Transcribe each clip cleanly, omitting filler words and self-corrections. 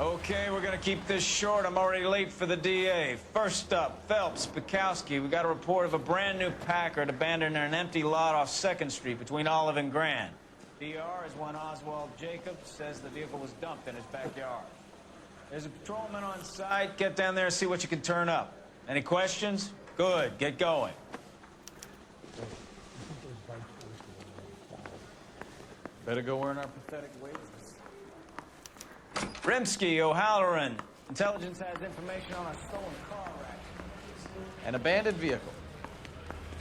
Okay, we're gonna keep this short. I'm already late for the DA. First up, Phelps, Bukowski. We got a report of a brand new Packard abandoned in an empty lot off 2nd Street between Olive and Grand. DR is one Oswald Jacobs says the vehicle was dumped in his backyard. There's a patrolman on site. Get down there and see what you can turn up. Any questions? Good, get going. Better go wearing our pathetic wages. Rimsky, O'Halloran. Intelligence has information on a stolen car wreck. An abandoned vehicle.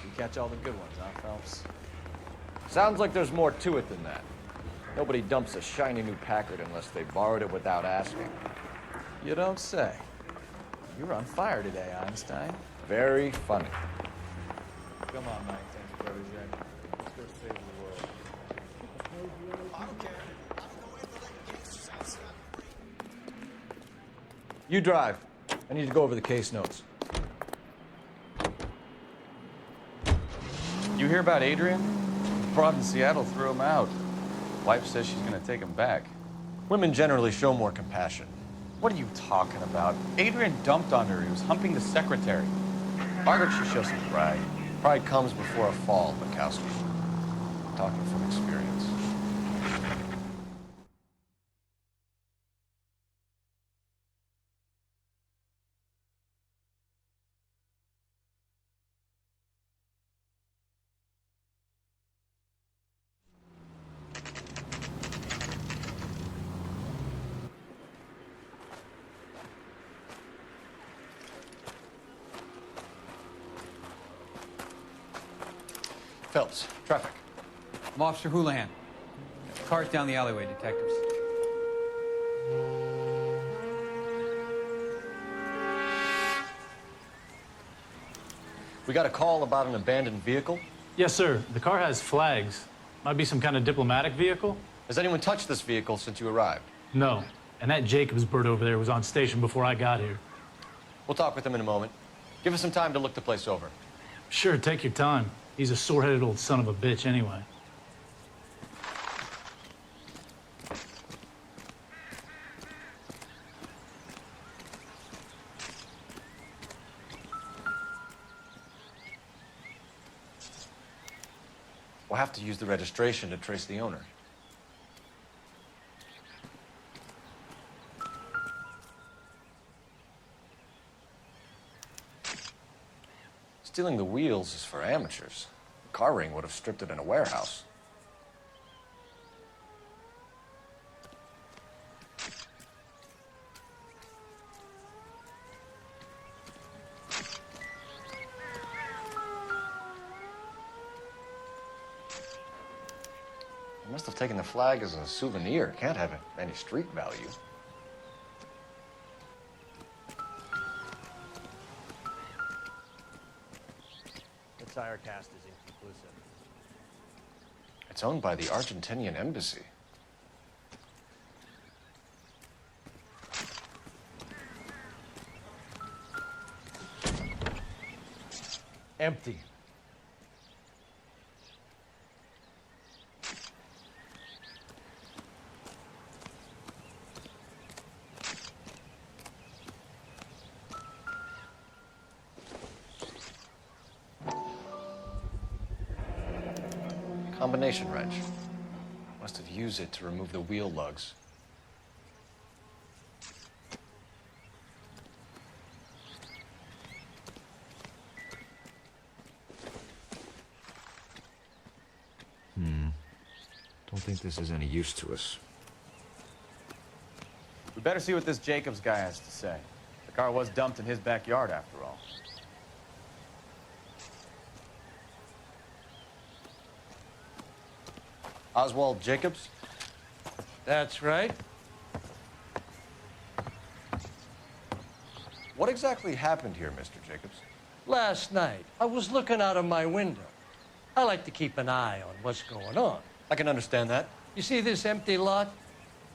You catch all the good ones, huh, Phelps? Sounds like there's more to it than that. Nobody dumps a shiny new Packard unless they borrowed it without asking. You don't say. You're on fire today, Einstein. Very funny. Come on, Mike. Thank you, protege. Let's go save the world. I don't care. I'm gonna wait for the gangsters outside. You drive. I need to go over the case notes. You hear about Adrian? Broad in Seattle threw him out. Wife says she's gonna take him back. Women generally show more compassion. What are you talking about? Adrian dumped on her. He was humping the secretary. Margaret should show some pride. Pride comes before a fall, Bukowski. Talking from experience. Phelps, traffic. I'm Officer Houlihan. Car's down the alleyway, detectives. We got a call about an abandoned vehicle. Yes, sir. The car has flags. Might be some kind of diplomatic vehicle? Has anyone touched this vehicle since you arrived? No. And that Jacobs bird over there was on station before I got here. We'll talk with him in a moment. Give us some time to look the place over. Sure, take your time. He's a sore-headed old son of a bitch anyway. We'll have to use the registration to trace the owner. Stealing the wheels is for amateurs. The car ring would have stripped it in a warehouse. They must have taken the flag as a souvenir. It can't have any street value. Tire cast is inconclusive. It's owned by the Argentinian embassy. Empty. Combination wrench. Must have used it to remove the wheel lugs. Don't think this is any use to us. We better see what this Jacobs guy has to say. The car was dumped in his backyard, after all. Oswald Jacobs? That's right. What exactly happened here, Mr. Jacobs? Last night, I was looking out of my window. I like to keep an eye on what's going on. I can understand that. You see this empty lot?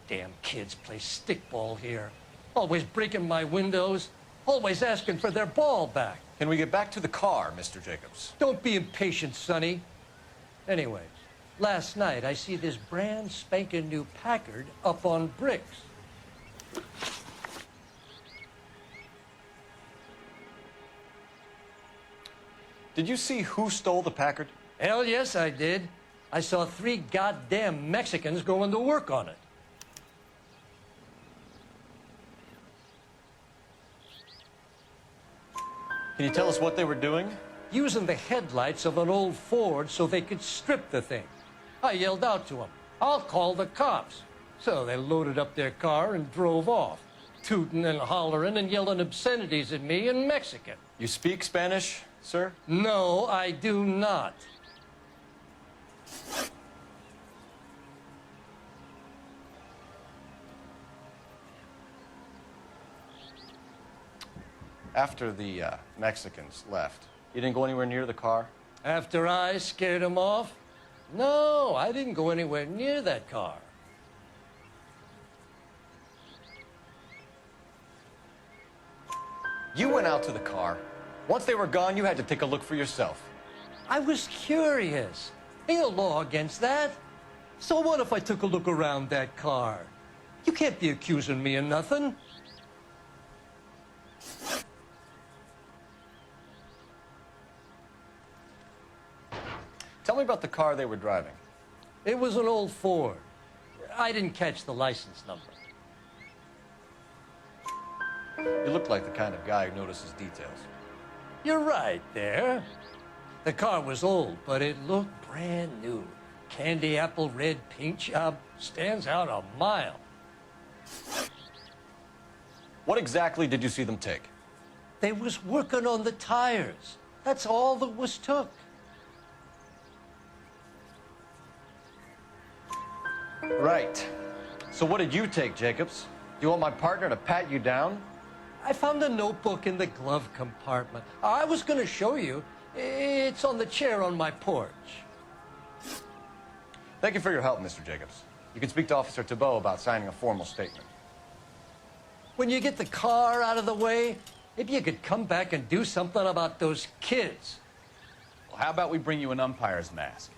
Damn kids play stickball here. Always breaking my windows, always asking for their ball back. Can we get back to the car, Mr. Jacobs? Don't be impatient, Sonny. Anyways, last night I see this brand spanking new Packard up on bricks. Did you see who stole the Packard? Hell yes, I did. I saw 3 goddamn Mexicans going to work on it. Can you tell us what they were doing? Using the headlights of an old Ford so they could strip the thing. I yelled out to them, "I'll call the cops." So they loaded up their car and drove off, tooting and hollering and yelling obscenities at me in Mexican. You speak Spanish, sir? No, I do not. After the Mexicans left, you didn't go anywhere near the car? After I scared them off? No, I didn't go anywhere near that car. You went out to the car. Once they were gone, you had to take a look for yourself. I was curious. Ain't no law against that. So what if I took a look around that car? You can't be accusing me of nothing. Tell me about the car they were driving. It was an old Ford. I didn't catch the license number. You look like the kind of guy who notices details. You're right there. The car was old, but it looked brand new. Candy apple red paint job stands out a mile. What exactly did you see them take? They was working on the tires. That's all that was took. Right. So what did you take, Jacobs? Do you want my partner to pat you down? I found a notebook in the glove compartment. I was going to show you. It's on the chair on my porch. Thank you for your help, Mr. Jacobs. You can speak to Officer Thibault about signing a formal statement. When you get the car out of the way, maybe you could come back and do something about those kids. Well, how about we bring you an umpire's mask?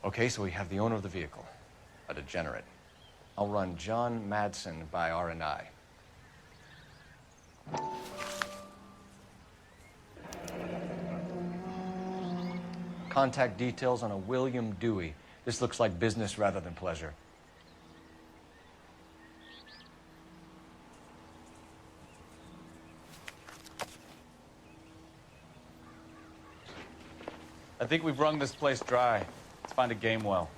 Okay, so we have the owner of the vehicle, a degenerate. I'll run John Madsen by R&I. Contact details on a William Dewey. This looks like business rather than pleasure. I think we've wrung this place dry. Let's find a game well.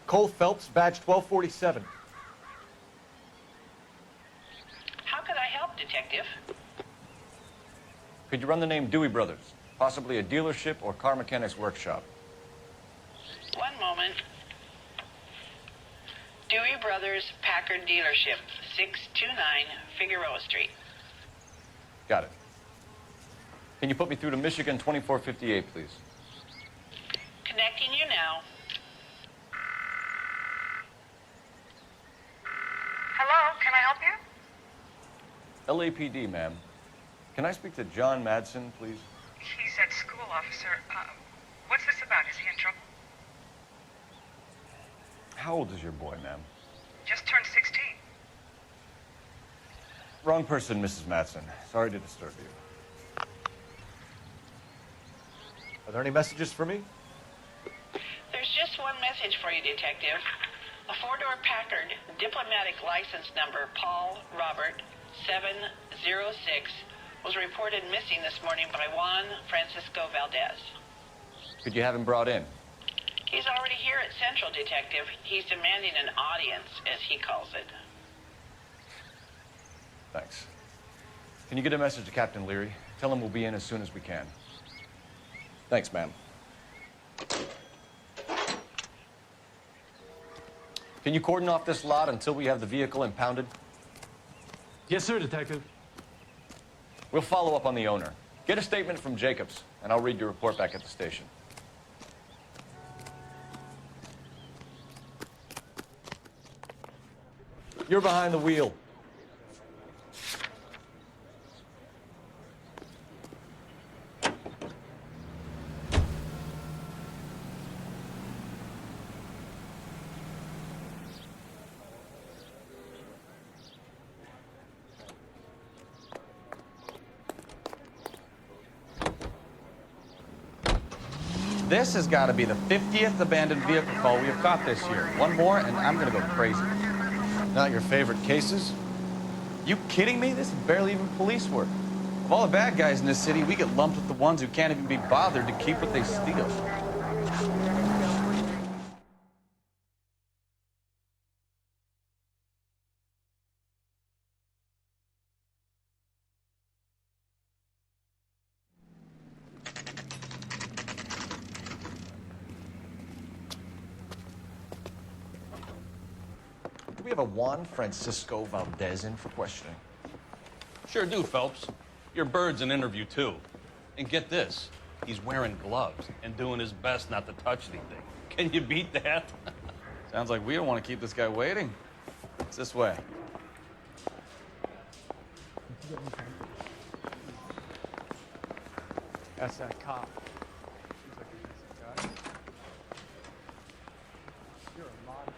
Cole Phelps, badge 1247. How could I help, Detective? Could you run the name Dewey Brothers? Possibly a dealership or car mechanic's workshop. One moment. Dewey Brothers Packard Dealership, 629 Figueroa Street. Got it. Can you put me through to Michigan 2458, please? Connecting you now. Hello, can I help you? LAPD, ma'am. Can I speak to John Madsen, please? He's at school, officer. What's this about? Is he in trouble? How old is your boy, ma'am? Just turned 16. Wrong person, Mrs. Madsen. Sorry to disturb you. Are there any messages for me? There's just one message for you, Detective. A four-door Packard, diplomatic license number Paul Robert 706, was reported missing this morning by Juan Francisco Valdez. Could you have him brought in? He's already here at Central, Detective. He's demanding an audience, as he calls it. Thanks. Can you get a message to Captain Leary? Tell him we'll be in as soon as we can. Thanks, ma'am. Can you cordon off this lot until we have the vehicle impounded? Yes, sir, Detective. We'll follow up on the owner. Get a statement from Jacobs, and I'll read your report back at the station. You're behind the wheel. This has got to be the 50th abandoned vehicle call we have caught this year. One more, and I'm going to go crazy. Not your favorite cases? You kidding me? This is barely even police work. Of all the bad guys in this city, we get lumped with the ones who can't even be bothered to keep what they steal. Do we have a Juan Francisco Valdez in for questioning? Sure do, Phelps. Your bird's an interview, too. And get this, he's wearing gloves and doing his best not to touch anything. Can you beat that? Sounds like we don't want to keep this guy waiting. It's this way. That's that cop.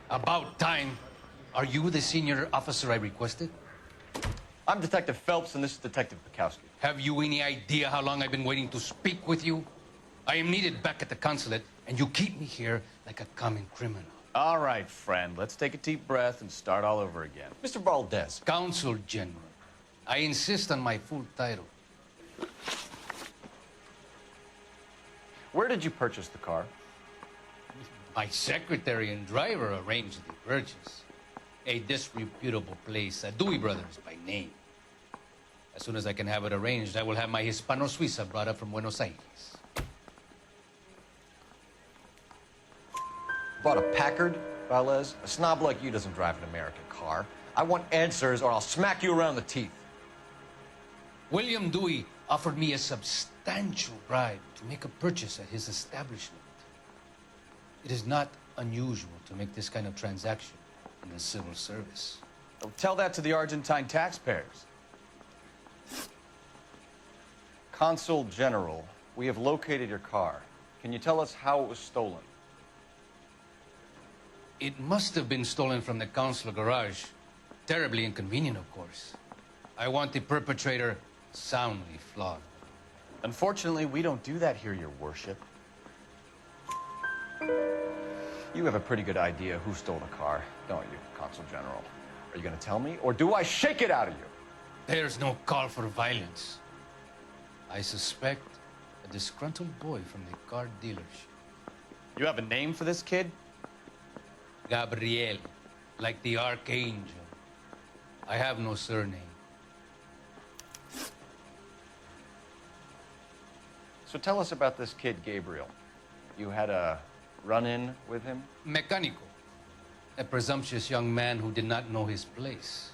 About time. Are you the senior officer I requested? I'm Detective Phelps, and this is Detective Bukowski. Have you any idea how long I've been waiting to speak with you? I am needed back at the consulate, and you keep me here like a common criminal. All right, friend, let's take a deep breath and start all over again. Mr. Valdez. Consul General. I insist on my full title. Where did you purchase the car? My secretary and driver arranged the purchase. A disreputable place, Dewey Brothers by name. As soon as I can have it arranged, I will have my Hispano Suiza brought up from Buenos Aires. Bought a Packard, Valdez? A snob like you doesn't drive an American car. I want answers, or I'll smack you around the teeth. William Dewey offered me a substantial bribe to make a purchase at his establishment. It is not unusual to make this kind of transaction in the civil service. Well, tell that to the Argentine taxpayers. Consul General, we have located your car. Can you tell us how it was stolen? It must have been stolen from the consular garage. Terribly inconvenient, of course. I want the perpetrator soundly flogged. Unfortunately, we don't do that here, your worship. You have a pretty good idea who stole the car, don't you, Consul General? Are you going to tell me, or do I shake it out of you? There's no call for violence. I suspect a disgruntled boy from the car dealership. You have a name for this kid? Gabriel, like the archangel. I have no surname. So tell us about this kid, Gabriel. You had a run-in with him? Mecánico, a presumptuous young man who did not know his place.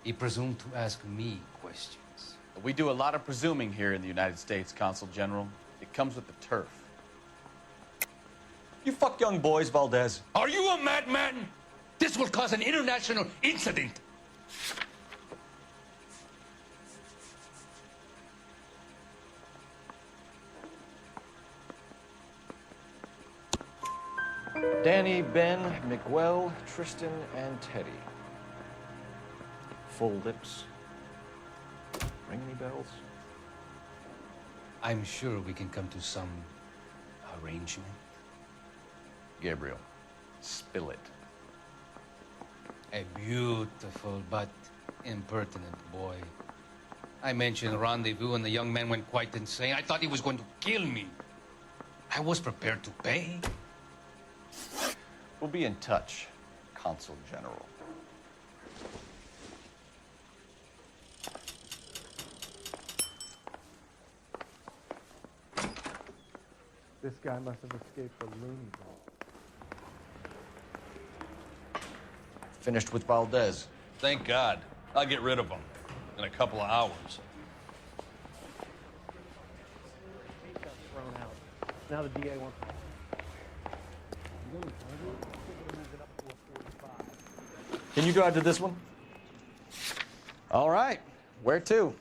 He presumed to ask me questions. We do a lot of presuming here in the United States, Consul General. It comes with the turf. You fuck young boys, Valdez. Are you a madman? This will cause an international incident. Danny, Ben, Miguel, Tristan, and Teddy. Full lips. Ring any bells? I'm sure we can come to some arrangement. Gabriel, spill it. A beautiful but impertinent boy. I mentioned a rendezvous and the young man went quite insane. I thought he was going to kill me. I was prepared to pay. We'll be in touch, Consul General. This guy must have escaped the loony bin. Finished with Valdez. Thank God. I'll get rid of him in a couple of hours. Now the DA wants. Can you drive to this one? All right. Where to?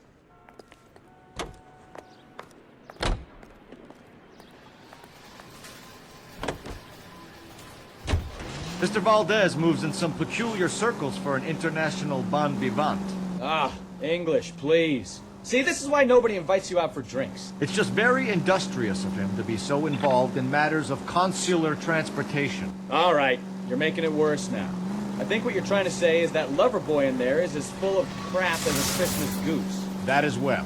Mr. Valdez moves in some peculiar circles for an international bon vivant. Ah, English, please. See, this is why nobody invites you out for drinks. It's just very industrious of him to be so involved in matters of consular transportation. All right, you're making it worse now. I think what you're trying to say is that lover boy in there is as full of crap as a Christmas goose. That as well.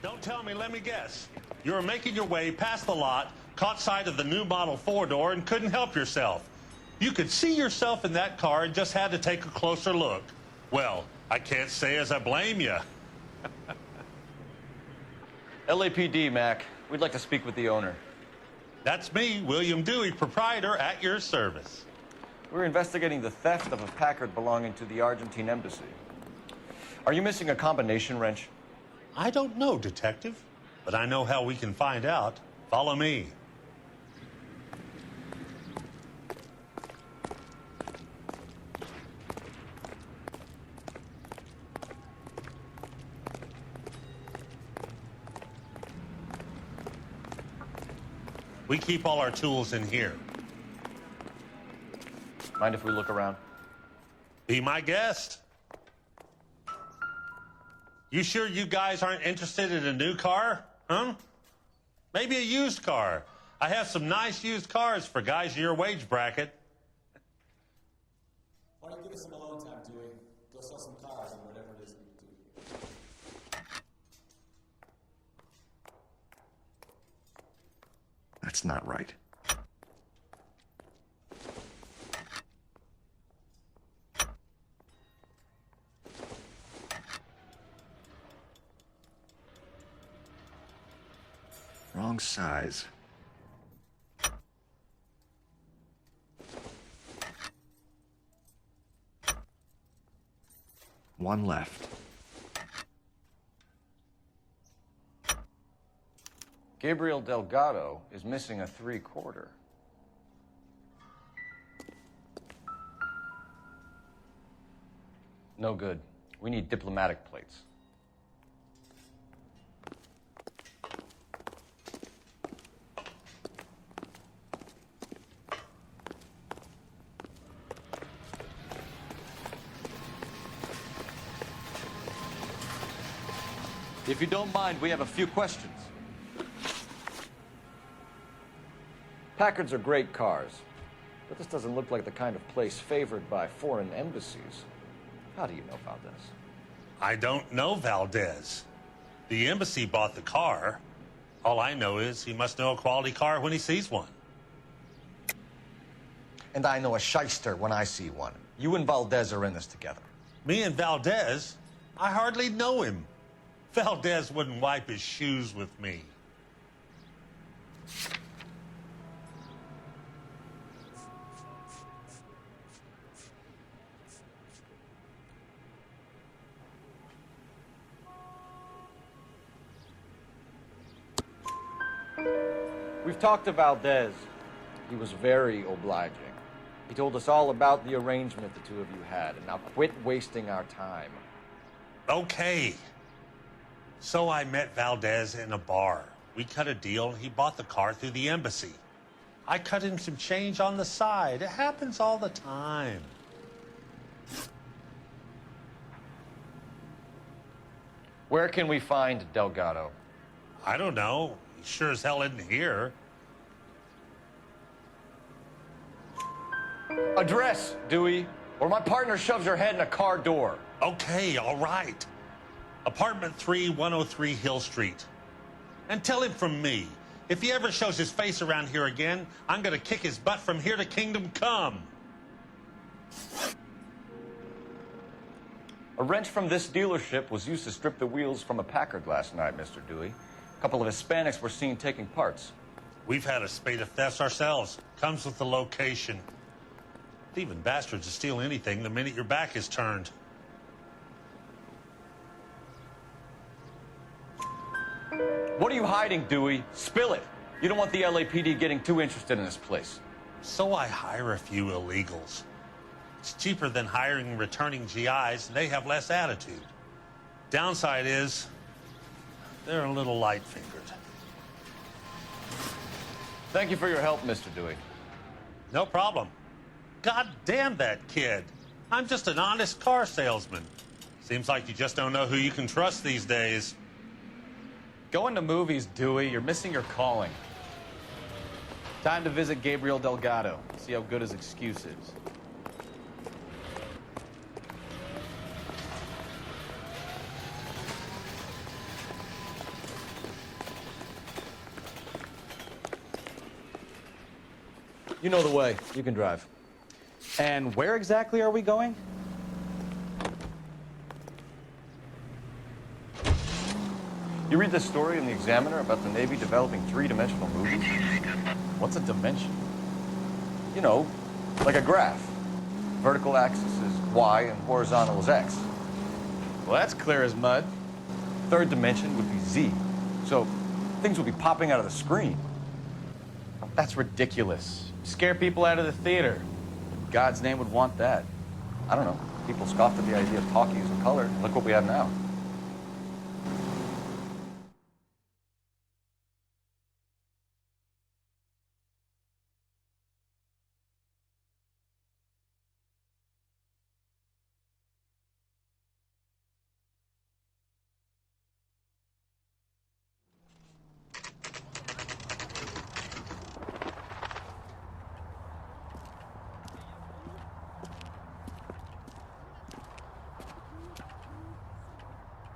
Don't tell me, let me guess. You were making your way past the lot, caught sight of the new model four-door, and couldn't help yourself. You could see yourself in that car and just had to take a closer look. Well, I can't say as I blame you. LAPD, Mac. We'd like to speak with the owner. That's me, William Dewey, proprietor, at your service. We're investigating the theft of a Packard belonging to the Argentine embassy. Are you missing a combination wrench? I don't know, Detective, but I know how we can find out. Follow me. We keep all our tools in here. Mind if we look around? Be my guest. You sure you guys aren't interested in a new car? Huh? Maybe a used car. I have some nice used cars for guys in your wage bracket. Why don't you give us some alone time, Dewey? Go sell some cars and whatever it is we do. That's not right. Wrong size. One left. Gabriel Delgado is missing a 3/4. No good. We need diplomatic plates. If you don't mind, we have a few questions. Packards are great cars, but this doesn't look like the kind of place favored by foreign embassies. How do you know Valdez? I don't know Valdez. The embassy bought the car. All I know is he must know a quality car when he sees one. And I know a shyster when I see one. You and Valdez are in this together. Me and Valdez? I hardly know him. Valdez wouldn't wipe his shoes with me. We've talked to Valdez. He was very obliging. He told us all about the arrangement the two of you had, and now quit wasting our time. Okay. So I met Valdez in a bar. We cut a deal, and he bought the car through the embassy. I cut him some change on the side. It happens all the time. Where can we find Delgado? I don't know. He sure as hell isn't here. Address, Dewey, or my partner shoves your head in a car door. Okay, all right. Apartment 3, 103 Hill Street. And tell him from me, if he ever shows his face around here again, I'm gonna kick his butt from here to Kingdom Come. A wrench from this dealership was used to strip the wheels from a Packard last night, Mr. Dewey. A couple of Hispanics were seen taking parts. We've had a spate of thefts ourselves. Comes with the location. Thieving bastards will steal anything the minute your back is turned. What are you hiding, Dewey? Spill it. You don't want the LAPD getting too interested in this place. So I hire a few illegals. It's cheaper than hiring returning GIs, and they have less attitude. Downside is, they're a little light-fingered. Thank you for your help, Mr. Dewey. No problem. God damn that kid. I'm just an honest car salesman. Seems like you just don't know who you can trust these days. Going to movies, Dewey. You're missing your calling. Time to visit Gabriel Delgado. See how good his excuse is. You know the way. You can drive. And where exactly are we going? You read this story in the Examiner about the Navy developing three-dimensional movies? What's a dimension? You know, like a graph. Vertical axis is Y and horizontal is X. Well, that's clear as mud. Third dimension would be Z. So things would be popping out of the screen. That's ridiculous. Scare people out of the theater. God's name would want that. I don't know. People scoffed at the idea of talkies in color. Look what we have now.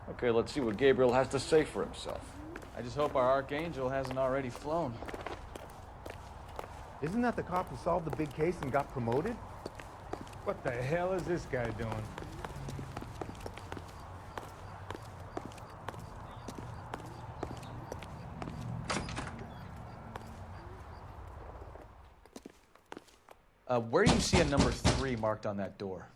Okay, let's see what Gabriel has to say for himself. I just hope our Archangel hasn't already flown. Isn't that the cop who solved the big case and got promoted? What the hell is this guy doing? Where do you see a number 3 marked on that door?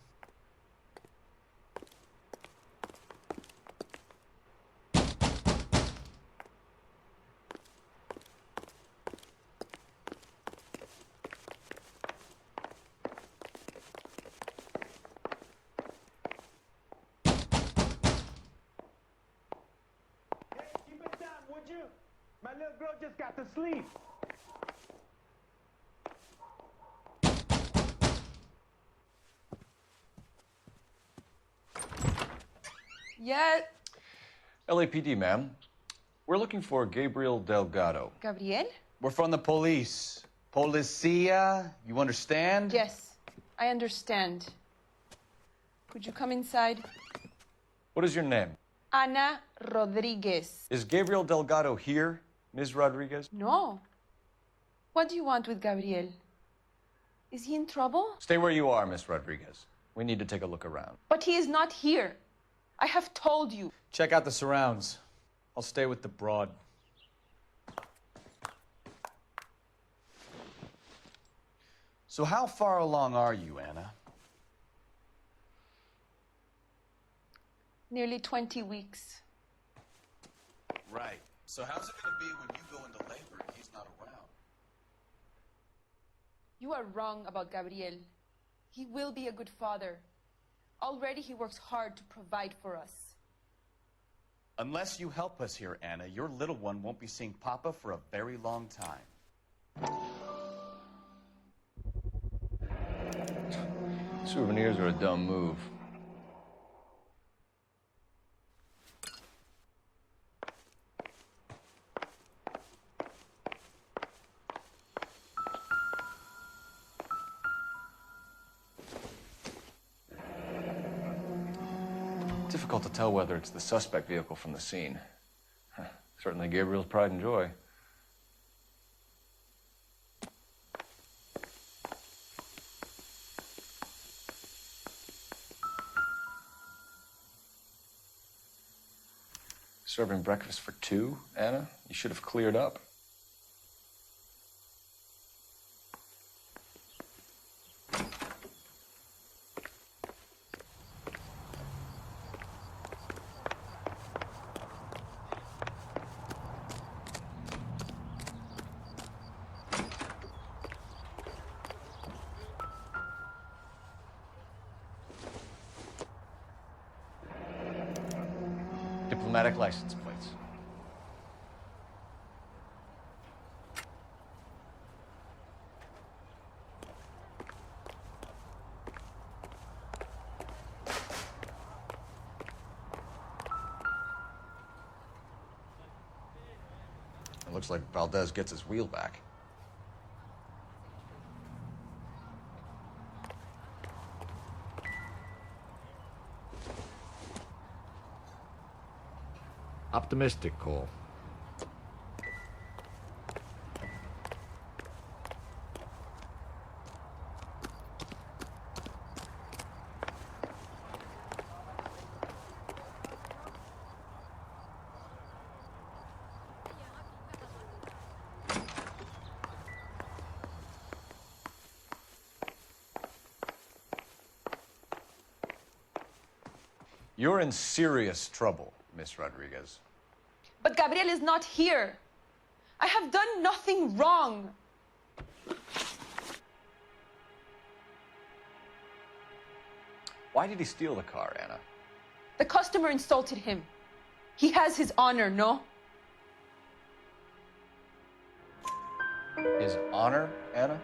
Would you? My little girl just got to sleep. Yeah. LAPD, ma'am. We're looking for Gabriel Delgado. Gabriel? We're from the police. Policia, you understand? Yes, I understand. Could you come inside? What is your name? Ana Rodriguez. Is Gabriel Delgado here, Ms. Rodriguez? No. What do you want with Gabriel? Is he in trouble? Stay where you are, Miss Rodriguez. We need to take a look around. But he is not here. I have told you. Check out the surrounds. I'll stay with the broad. So how far along are you, Anna? Nearly 20 weeks. Right. So how's it going to be when you go into labor and he's not around? You are wrong about Gabriel. He will be a good father. Already he works hard to provide for us. Unless you help us here, Anna, your little one won't be seeing Papa for a very long time. Souvenirs are a dumb move. Difficult to tell whether it's the suspect vehicle from the scene. Certainly Gabriel's pride and joy. Serving breakfast for two, Anna? You should have cleared up. Diplomatic license plates. It looks like Valdez gets his wheel back. Optimistic, Cole. You're in serious trouble, Miss Rodriguez. But Gabriel is not here. I have done nothing wrong. Why did he steal the car, Anna? The customer insulted him. He has his honor, no? His honor, Anna?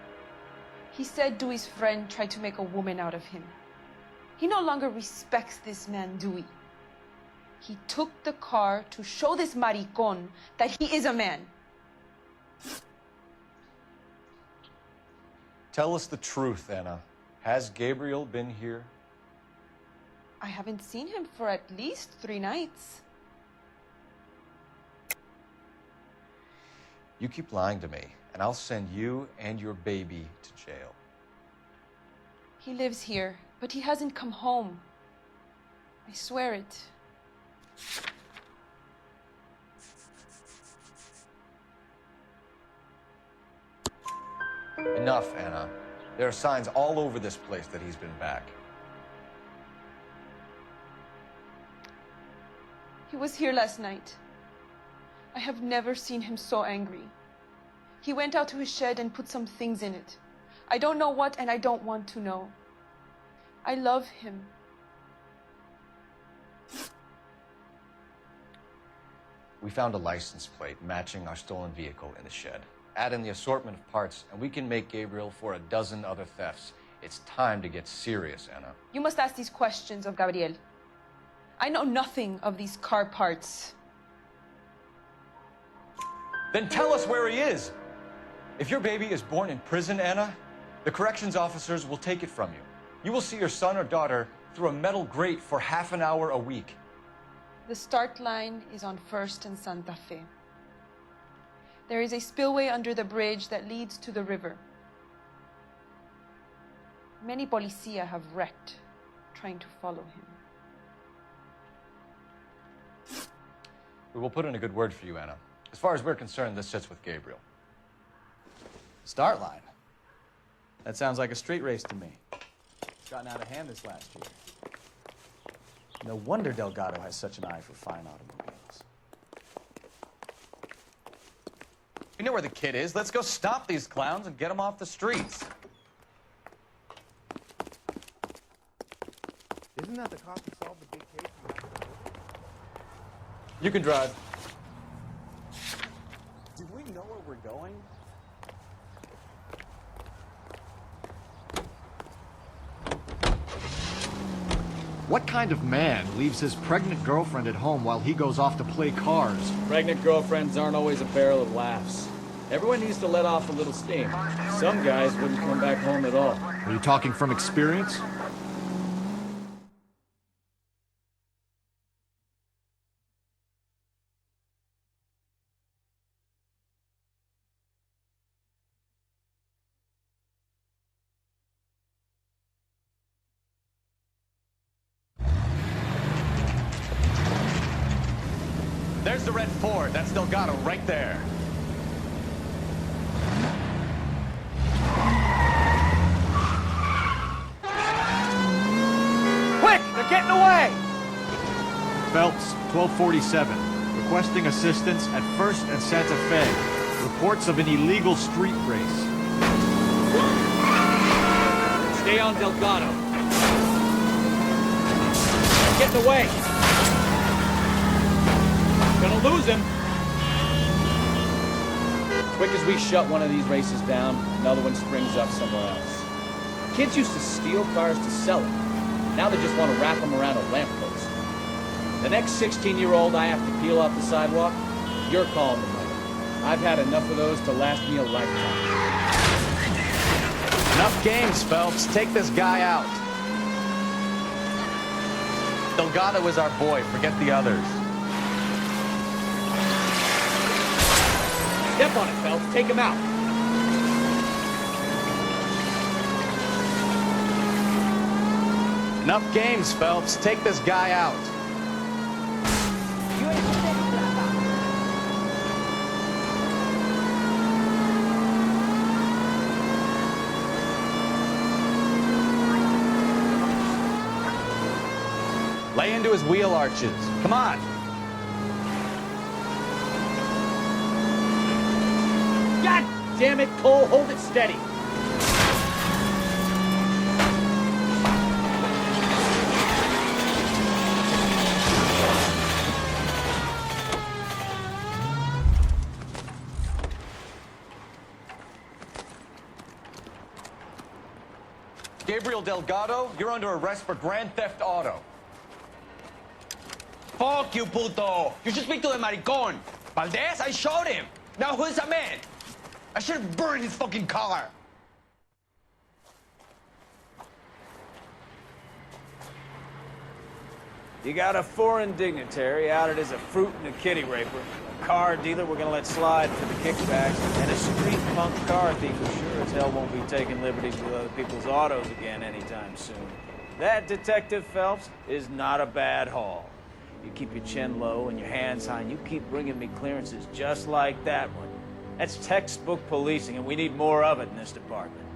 He said Dewey's friend tried to make a woman out of him. He no longer respects this man, Dewey. He took the car to show this maricón that he is a man. Tell us the truth, Anna. Has Gabriel been here? I haven't seen him for at least 3 nights. You keep lying to me, and I'll send you and your baby to jail. He lives here, but he hasn't come home. I swear it. Enough, Anna. There are signs all over this place that he's been back. He was here last night. I have never seen him so angry. He went out to his shed and put some things in it. I don't know what, and I don't want to know. I love him. We found a license plate matching our stolen vehicle in the shed. Add in the assortment of parts, and we can make Gabriel for a dozen other thefts. It's time to get serious, Anna. You must ask these questions of Gabriel. I know nothing of these car parts. Then tell us where he is! If your baby is born in prison, Anna, the corrections officers will take it from you. You will see your son or daughter through a metal grate for half an hour a week. The start line is on 1st and Santa Fe. There is a spillway under the bridge that leads to the river. Many policia have wrecked trying to follow him. We will put in a good word for you, Anna. As far as we're concerned, this sits with Gabriel. Start line. That sounds like a street race to me. It's gotten out of hand this last year. No wonder Delgado has such an eye for fine automobiles. We know where the kid is. Let's go stop these clowns and get them off the streets. Isn't that the cop who solved the big case? You can drive. Do we know where we're going? What kind of man leaves his pregnant girlfriend at home while he goes off to play cars? Pregnant girlfriends aren't always a barrel of laughs. Everyone needs to let off a little steam. Some guys wouldn't come back home at all. Are you talking from experience? There's the red Ford. That's Delgado right there. Quick! They're getting away! Phelps, 1247. Requesting assistance at 1st and Santa Fe. Reports of an illegal street race. Stay on Delgado. They're getting away. Gonna lose him. Quick as we shut one of these races down, another one springs up somewhere else. Kids used to steal cars to sell them. Now they just want to wrap them around a lamppost. The next 16-year-old I have to peel off the sidewalk, you're calling the money. I've had enough of those to last me a lifetime. Enough games, Phelps. Take this guy out. Delgado is our boy. Forget the others. Step on it, Phelps. Take him out. Enough games, Phelps. Take this guy out. Lay into his wheel arches. Come on. God damn it, Cole. Hold it steady. Gabriel Delgado, you're under arrest for grand theft auto. Fuck you, puto! You should speak to the maricon. Valdez, I showed him. Now who's the man? I should have burned his fucking car. You got a foreign dignitary outed as a fruit and a kitty raper, a car dealer we're gonna let slide for the kickbacks, and a street punk car thief who sure as hell won't be taking liberties with other people's autos again anytime soon. That, Detective Phelps, is not a bad haul. You keep your chin low and your hands high, and you keep bringing me clearances just like that one. That's textbook policing, and we need more of it in this department.